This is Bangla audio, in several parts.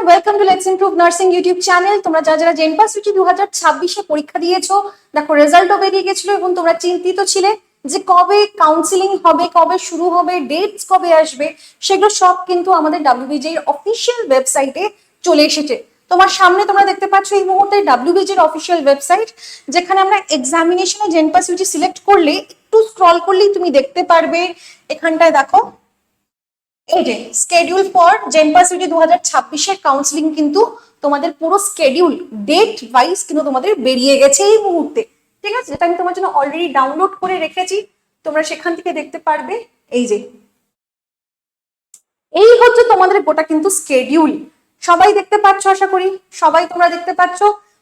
Welcome to let's improve nursing YouTube channel. তোমরা যারা জেনপাস ইউটি 2026-এ পরীক্ষা দিয়েছো, দেখো রেজাল্টও বেরিয়ে গেছিল এবং তোমরা চিন্তিত ছিলে যে কবে কাউন্সিলিং হবে, কবে শুরু হবে, ডেটস কবে আসবে। সেগুলো সব কিন্তু আমাদের WBJ এর অফিসিয়াল ওয়েবসাইটে চলে এসেছে। তোমার সামনে তোমরা দেখতে পাচ্ছ এই মুহূর্তে WBJ এর অফিসিয়াল ওয়েবসাইট, যেখানে আমরা এক্সামিনেশনে জেনপাস ইউটি সিলেক্ট করলে একটু স্ক্রল করলেই তুমি দেখতে পারবে। এখানটায় দেখো এই যে স্কেডিউল ফর জেনপাস ইউটি 2026-এর কাউন্সিলিং কিন্তু তোমাদের পুরো স্কেডিউল ডেট ওয়াইজ কিন্তু তোমাদের বেরিয়ে গেছে এই মুহূর্তে। ঠিক আছে, যেটা আমি তোমার জন্য অলরেডি ডাউনলোড করে রেখেছি, তোমরা সেখান থেকে দেখতে পারবে। এই হচ্ছে তোমাদের গোটা কিন্তু স্কেডিউল। সবাই দেখতে পাচ্ছ, আশা করি সবাই তোমরা দেখতে পাচ্ছ।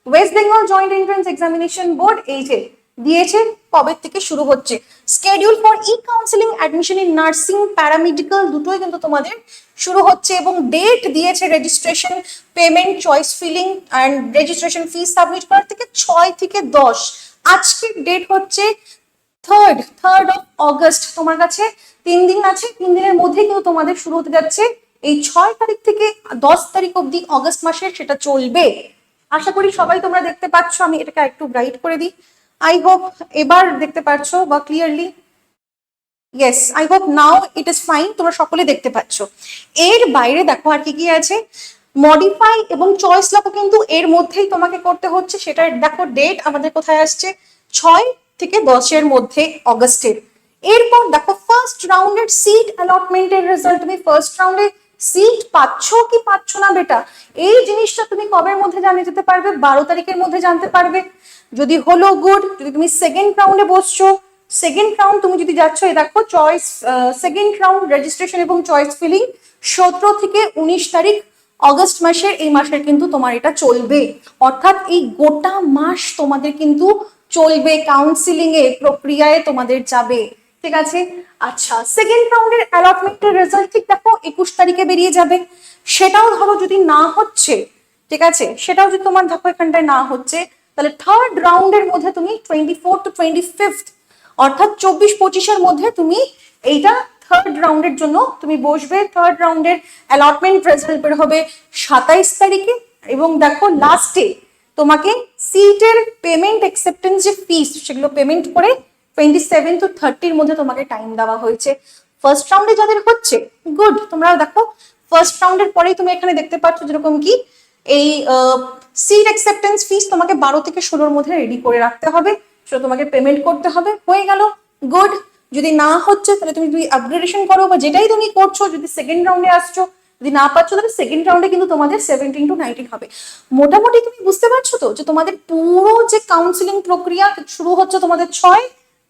West Bengal joint entrance examination board এই যে দিয়েছে কবে থেকে শুরু হচ্ছে schedule for E counselling admission in nursing paramedical, দুটোই কিন্তু তোমাদের শুরু হচ্ছে এবং ডেট দিয়েছে registration, payment, choice filling and registration fee submit করার থেকে 6 থেকে 10। আজকের ডেট হচ্ছে থার্ড অফ অগস্ট। তোমার কাছে 3 দিন আছে, 3 দিনের মধ্যে কিন্তু তোমাদের শুরু হতে যাচ্ছে এই 6 তারিখ থেকে 10 তারিখ অব্দি অগস্ট মাসের, সেটা চলবে। আশা করি সবাই তোমরা দেখতে পাচ্ছ। আমি এটাকে একটু ব্রাইট করে দিই। আই হোপ এবার দেখতে পাচ্ছ বা clearly. Yes, I hope now it is fine, তোমরা সকলে দেখতে পাচ্ছ। এর বাইরে দেখো আর কি কি আছে। মডিফাই এবং চয়েস লকও কিন্তু এর মধ্যেই তোমাকে করতে হচ্ছে। সেটার দেখো ডেট আমাদের কোথায় আসছে, 6 থেকে 10-এর মধ্যে অগস্টের। এরপর দেখো ফার্স্ট রাউন্ডের সিট অ্যালটমেন্টের রেজাল্ট। তুমি ফার্স্ট রাউন্ডে সিট পাচ্ছ কি পাচ্ছ না বেটা, এই জিনিসটা তুমি কবের মধ্যে জানিয়ে যেতে পারবে? 12 তারিখের মধ্যে জানতে পারবে। যদি হলো গুড, যদি তুমি সেকেন্ড রাউন্ডে বসছো, সেকেন্ড রাউন্ড তুমি যদি যাচ্ছ, এই দেখো চয়েস সেকেন্ড রাউন্ড রেজিস্ট্রেশন এবং চয়েস ফিলিং 17 থেকে 19 তারিখ অগস্ট মাসের, এই মাসের কিন্তু তোমার এটা চলবে। অর্থাৎ এই গোটা মাস তোমাদের কিন্তু চলবে, কাউন্সিলিং এ প্রক্রিয়ায় তোমাদের যাবে। ঠিক আছে, আচ্ছা সেকেন্ড রাউন্ডের অ্যালটমেন্টের রেজাল্ট ঠিক দেখো 21 তারিখে বেরিয়ে যাবে। সেটাও ধরো যদি না হচ্ছে, ঠিক আছে, সেটাও যদি তোমার দেখো এখানটায় না হচ্ছে, তাহলে থার্ড রাউন্ডের মধ্যে তুমি 24 to 25, অর্থাৎ 24-25-এর মধ্যে তুমি এইটা থার্ড রাউন্ডের জন্য তুমি বসবে। থার্ড রাউন্ডের অ্যালটমেন্ট রেজাল্ট বের হবে 27 তারিখে। এবং দেখো লাস্টে তোমাকে সিটের পেমেন্ট অ্যাকসেপ্টেন্স যে ফিস, সেগুলো পেমেন্ট করে 27 to 30-র মধ্যে তোমাকে টাইম দেওয়া হয়েছে। ফার্স্ট রাউন্ডে যাদের হচ্ছে গুড, তোমরা দেখো ফার্স্ট রাউন্ডের পরেই তুমি এখানে দেখতে পাচ্ছ যেরকম কি এই সিট অ্যাকসেপ্টেন্স ফিস তোমাকে 12 থেকে 16-র মধ্যে রেডি করে রাখতে হবে, সেটা তোমাকে পেমেন্ট করতে হবে। হয়ে গেল গুড। যদি না হচ্ছে তাহলে তুমি যদি আপগ্রেডেশন করো বা যেটাই তুমি করছো, যদি সেকেন্ড রাউন্ডে আসছো, যদি না পাচ্ছ তাহলে সেকেন্ড রাউন্ডে কিন্তু তোমাদের 17 to 19 হবে। মোটামুটি তুমি বুঝতে পারছো তো যে তোমাদের পুরো যে কাউন্সিলিং প্রক্রিয়া শুরু হচ্ছে তোমাদের 6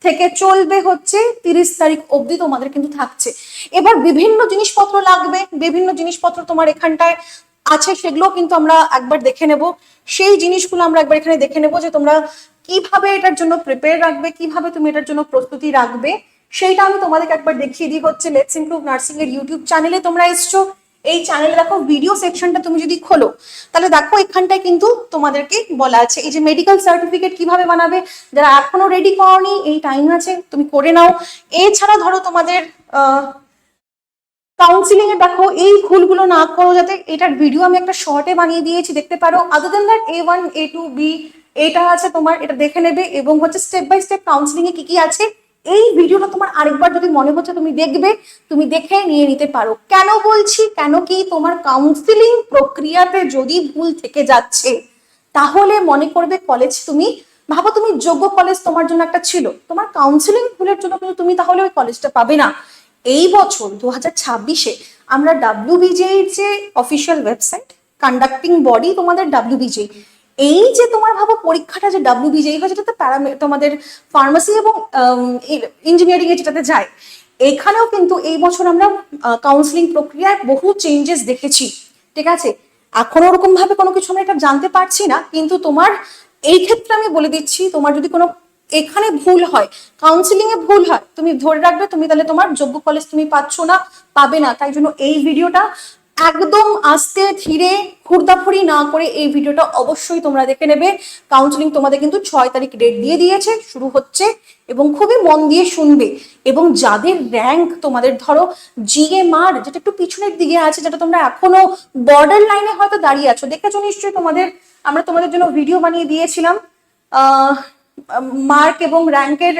থেকে চলবে হচ্ছে 30 তারিখ অবধি তোমাদের কিন্তু থাকছে। এবার বিভিন্ন জিনিসপত্র লাগবে, বিভিন্ন জিনিসপত্র তোমার এখানটায় আছে, সেগুলো কিন্তু আমরা একবার দেখে নেব। সেই জিনিসগুলো আমরা একবার এখানে দেখে নেব যে তোমরা কিভাবে এটার জন্য প্রিপেয়ার রাখবে, কিভাবে তুমি এটার জন্য প্রস্তুতি রাখবে, সেইটা আমি তোমাদেরকে একবার দেখিয়ে দিই। হচ্ছে লেটস ইমপ্রুভ নার্সিং এর ইউটিউব চ্যানেলে তোমরা এসছো। এই চ্যানেলে দেখো ভিডিও সেকশনটা তুমি যদি খোলো, তাহলে দেখো এখানটায় কিন্তু তোমাদেরকে বলা আছে এই যে মেডিকেল সার্টিফিকেট কিভাবে বানাবে। যারা এখনো রেডি করনি, এই টাইম আছে, তুমি করে নাও। এছাড়া ধরো তোমাদের কাউন্সিলিং এ দেখো এই ভুলগুলো না করো, যাতে এটার ভিডিও আমি একটা শর্টে বানিয়ে দিয়েছি, দেখতে পারো। আদার দেন দ্যাট A1 A2 B এটা আছে তোমার, এটা দেখে নেবে। এবং হচ্ছে স্টেপ বাই স্টেপ কাউন্সিলিং এ কি কি আছে, এই ভিডিওটা তোমার আরেকবার যদি মনে হচ্ছে তুমি দেখবে, তুমি দেখে নিয়ে নিতে পারো। কেন বলছি, কেন কি তোমার কাউন্সিলিং প্রক্রিয়াতে যদি ভুল থেকে যাচ্ছে, তাহলে মনে করবে কলেজ, তুমি ভাবো তুমি যোগ্য কলেজ তোমার জন্য একটা ছিল, তোমার কাউন্সিলিং ভুলের জন্য কিন্তু তুমি তাহলে ওই কলেজটা পাবে না। এই বছর 2026-এ আমরা WBJ এর যে অফিসিয়াল ওয়েবসাইট, কন্ডাক্টিং বডি তোমাদের WBJ, এই যে তোমার ভাবো পরীক্ষাটা যে WBJ হয়, যেটাতে তোমাদের ফার্মাসি এবং ইঞ্জিনিয়ারিং এ যেটাতে যায়, এখানেও কিন্তু এই বছর আমরা কাউন্সিলিং প্রক্রিয়ায় বহু চেঞ্জেস দেখেছি। ঠিক আছে, এখনো ওরকম ভাবে কোনো কিছু আমরা এটা জানতে পারছি না, কিন্তু তোমার এই ক্ষেত্রে আমি বলে দিচ্ছি, তোমার যদি কোনো এখানে ভুল হয়, কাউন্সিলিং এ ভুল হয়, তুমি ধরে রাখবে তুমি তাহলে তোমার যোগ্য কলেজ তুমি পাচ্ছ না, পাবে না। তাই জন্য এই ভিডিওটা একদম আস্তে ধীরে হুড়দাফুড়ি না করে এই ভিডিওটা অবশ্যই তোমরা দেখে নেবে। কাউন্সিলিং তোমাদের কিন্তু 6 তারিখ ডেট দিয়ে দিয়েছে, শুরু হচ্ছে, এবং খুবই মন দিয়ে শুনবে। এবং যাদের র্যাঙ্ক তোমাদের ধরো জিএমআর যেটা একটু পিছনের দিকে আছে, যেটা তোমরা এখনো বর্ডার লাইনে হয়তো দাঁড়িয়ে আছো, দেখেছো নিশ্চয়ই, আমরা তোমাদের জন্য ভিডিও বানিয়ে দিয়েছিলাম। মার্ক এবং র্যাঙ্কের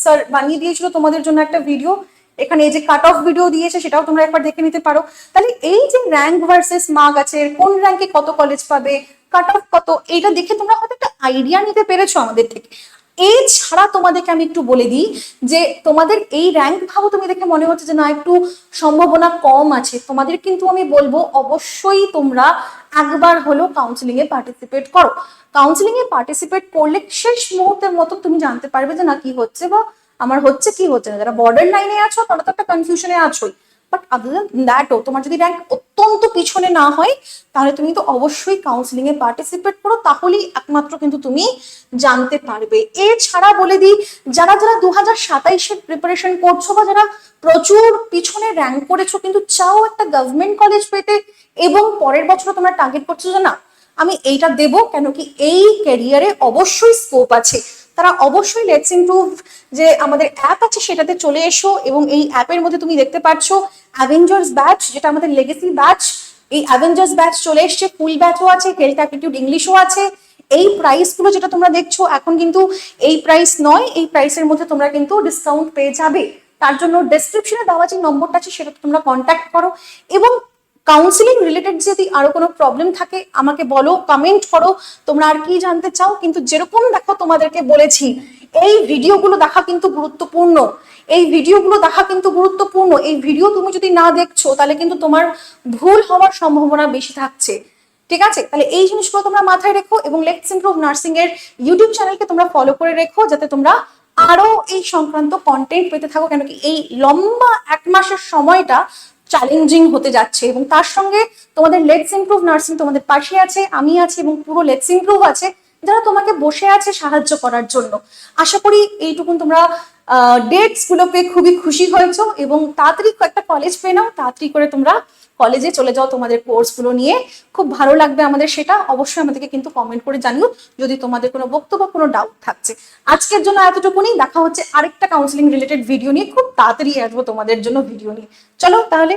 স্যার বানিয়ে দিয়েছিল তোমাদের জন্য একটা ভিডিও, এখানে এই যে কাট অফ ভিডিও দিয়েছে সেটাও তোমরা একবার দেখে নিতে পারো। তাহলে এই যে র্যাঙ্ক ভার্সেস মার্ক আছে, কোন র্যাঙ্কে কত কলেজ পাবে, কাট অফ কত, এইটা দেখে তোমরা হয়তো একটা আইডিয়া নিতে পেরেছো আমাদের থেকে। এছাড়া তোমাদেরকে আমি একটু বলে দিই যে তোমাদের এই র্যাঙ্ক ভাবো তুমি দেখে মনে হচ্ছে যে না একটু সম্ভাবনা কম আছে, তোমাদের কিন্তু আমি বলবো অবশ্যই তোমরা একবার হলো কাউন্সিলিং এ পার্টিসিপেট করো। কাউন্সিলিং এ পার্টিসিপেট করলে শেষ মুহূর্তের মতো তুমি জানতে পারবে যে না কি হচ্ছে বা আমার হচ্ছে কি হচ্ছে না। যারা বর্ডার লাইনে আছো তারা তো একটা কনফিউশনে আছোই, বাট আদার দ্যান দ্যাটও তোমার যদি র্যাঙ্ক অত্যন্ত পিছনে না হয় তাহলে তুমি তো অবশ্যই কাউন্সিলিং এ পার্টিসিপেট করো, তাহলেই একমাত্র কিন্তু তুমি জানতে পারবে। এছাড়া বলে দিই, যারা যারা 2027-এর প্রিপারেশন করছো বা যারা প্রচুর পিছনে র্যাঙ্ক করেছো কিন্তু চাও একটা গভর্নমেন্ট কলেজ পেতে, এবং পরের বছর তোমরা টার্গেট করছো যে না আমি এইটা দেব, কেন কি এই ক্যারিয়ারে অবশ্যই স্কোপ আছে, তারা অবশ্যই লেটস ইমপ্রুভ যে আমাদের অ্যাপ আছে সেটাতে চলে এসো। এবং এই অ্যাপের মধ্যে তুমি দেখতে পাচ্ছ অ্যাভেঞ্জার্স ব্যাচ, যেটা আমাদের লেগেসি ব্যাচ, এই অ্যাভেঞ্জার্স ব্যাচ চলে এসছে, ফুল ব্যাচও আছে, হেলথ অ্যাপটিটিউড ইংলিশও আছে। এই প্রাইস গুলো যেটা তোমরা দেখছো এখন কিন্তু এই প্রাইস নয়, এই প্রাইসের মধ্যে তোমরা কিন্তু ডিসকাউন্ট পেয়ে যাবে। তার জন্য ডেসক্রিপশনে দেওয়া যে নম্বরটা আছে সেটা তোমরা কন্ট্যাক্ট করো, এবং কাউন্সিলিং রিলেটেড যদি আরো কোনো প্রবলেম থাকে আমাকে বলো, কমেন্ট করো তোমরা আর কি জানতে চাও। কিন্তু যেরকম দেখো তোমাদেরকে বলেছি এই ভিডিওগুলো দেখা কিন্তু গুরুত্বপূর্ণ, এই ভিডিওগুলো দেখা কিন্তু গুরুত্বপূর্ণ। এই ভিডিও তুমি যদি না দেখছো তাহলে কিন্তু তোমার ভুল হওয়ার সম্ভাবনা বেশি থাকছে, ঠিক আছে? তাহলে এই জিনিসগুলো তোমরা মাথায় রেখো, এবং লেটস ইমপ্রুভ নার্সিং এর ইউটিউব চ্যানেলকে তোমরা ফলো করে রেখো, যাতে তোমরা আরো এই সংক্রান্ত কন্টেন্ট পেতে থাকো। কেন কি এই লম্বা 1 মাসের সময়টা চ্যালেঞ্জিং হতে যাচ্ছে, এবং তার সঙ্গে তোমাদের লেটস ইমপ্রুভ নার্সিং তোমাদের পাশে আছে, আমি আছি, এবং পুরো লেটস ইমপ্রুভ আছে যারা তোমাকে বসে আছে সাহায্য করার জন্য। আশা করি এইটুকুন তোমরা ডেটস গুলো পেয়ে খুবই খুশি হয়েছো, এবং তাড়াতাড়ি একটা কলেজ পেয়ে নাও, তাড়াতাড়ি করে তোমরা কলেজে চলে যাও তোমাদের কোর্স গুলো নিয়ে, খুব ভালো লাগবে আমাদের সেটা। অবশ্যই আমাদেরকে কিন্তু কমেন্ট করে জানিও যদি তোমাদের কোনো বক্তব্য কোনো ডাউট থাকছে। আজকের জন্য এতটুকুনি, দেখা হচ্ছে আরেকটা কাউন্সিলিং রিলেটেড ভিডিও নিয়ে, খুব তাড়াতাড়ি আসবো তোমাদের জন্য ভিডিও নিয়ে। চলো তাহলে।